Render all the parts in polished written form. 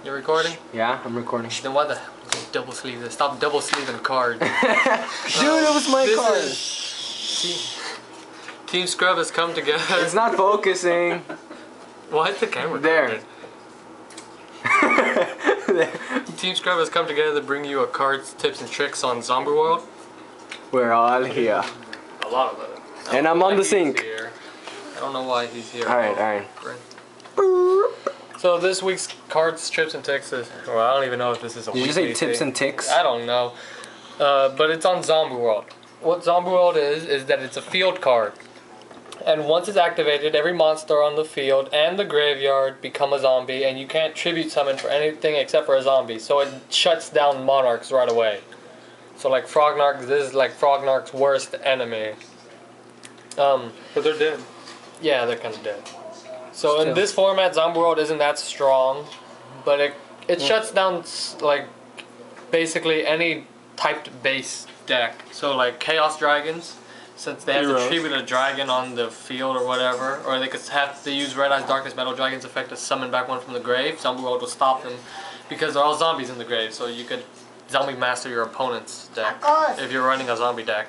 You're recording? Yeah, I'm recording. Then why the hell did you double sleeve this? Stop double sleeving cards. Dude, it was my card. Team Scrub has come together. It's not focusing. Why is the camera there? Team Scrub has come together to bring you a cards, tips, and tricks on Zombie World. We're all here. A lot of it. And I'm on the sink. Here. I don't know why he's here. Alright. So this week's cards, tips, and ticks is, well, I don't even know if this is a Did you say tips and ticks? I don't know. But it's on Zombie World. What Zombie World is that it's a field card. And once it's activated, every monster on the field and the graveyard become a zombie, and you can't tribute summon for anything except for a zombie. So it shuts down monarchs right away. So like Frognark, this is like Frognark's worst enemy. But they're dead. Yeah, they're kind of dead. So in this format, Zombie World isn't that strong, but it shuts down like basically any typed base deck. So like Chaos Dragons, since they have to tribute a dragon on the field or whatever, or they could have to use Red Eyes Darkness Metal Dragon's effect to summon back one from the grave. Zombie World will stop them because they're all zombies in the grave. So you could zombie master your opponent's deck if you're running a zombie deck.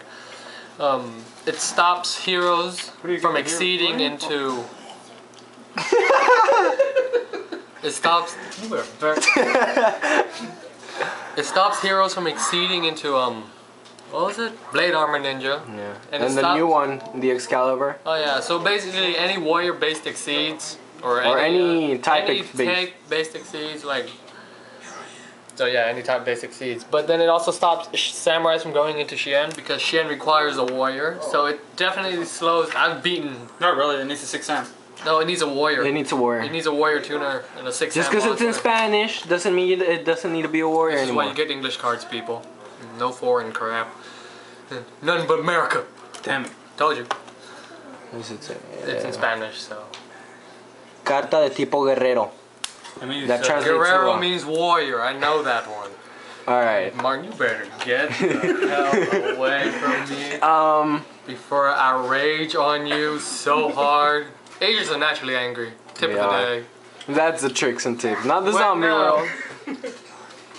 It stops heroes from exceeding into. It stops heroes from exceeding into what was it? Blade Armor Ninja. Yeah. And the new one, the Excalibur. Oh yeah. So basically, any warrior based exceeds or any type based exceeds like. So yeah, any type based exceeds. But then it also stops samurais from going into Shien because Shien requires a warrior. So it definitely slows. I've beaten. Not really. It needs a 6-Sam. No, it needs a warrior. It needs a warrior. It needs a warrior tuner and a 6-Sam. Just because it's in Spanish doesn't mean it doesn't need to be a warrior anymore. This is why you get English cards, people. No foreign crap. Nothing but America. Damn it. Told you. What does it say? It's in Spanish, so. Carta de tipo guerrero. That translates Guerrero means warrior. I know that one. Alright. Martin, you better get the hell away from me. Before I rage on you so hard. Asians are naturally angry. Tip of the day. That's the tricks and tips, not the Zombie World.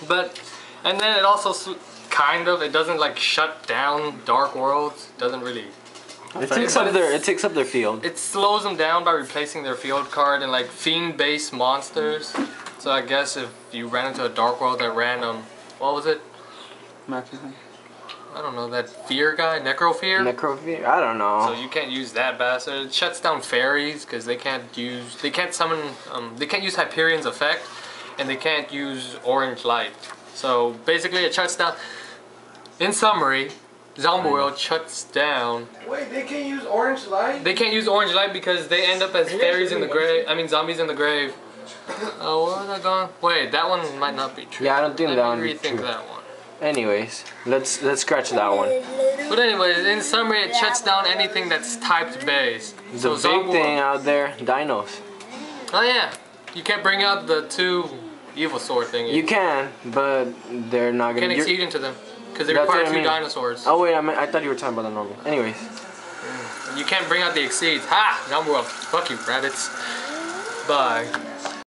But, and then it also kind of, it doesn't like shut down Dark Worlds. It doesn't really. It takes up their field. It slows them down by replacing their field card and like fiend-based monsters. So I guess if you ran into a Dark World that ran what was it? I don't know, that fear guy, Necrofear? Necrofear? I don't know. So you can't use that bastard. It shuts down fairies because they can't summon, they can't use Hyperion's effect, and they can't use Orange Light. So basically it shuts down, in summary, Zombie World shuts down. Wait, they can't use Orange Light? They can't use Orange Light because they end up as fairies in the grave, zombies in the grave. Oh, where was I going? Wait, that one might not be true. Yeah, I don't think that one is true. Let me rethink that one. Anyways, let's scratch that one. But anyways, in summary, it shuts down anything that's typed base. The big thing out there, dinos. Oh yeah, you can't bring out the 2 evil sword thingies. You can, but they're not gonna. You can't exceed into them because they require 2 dinosaurs. Oh wait, I thought you were talking about the normal. Anyways, you can't bring out the exceeds. Ha! Zombie World. Fuck you, rabbits. Bye.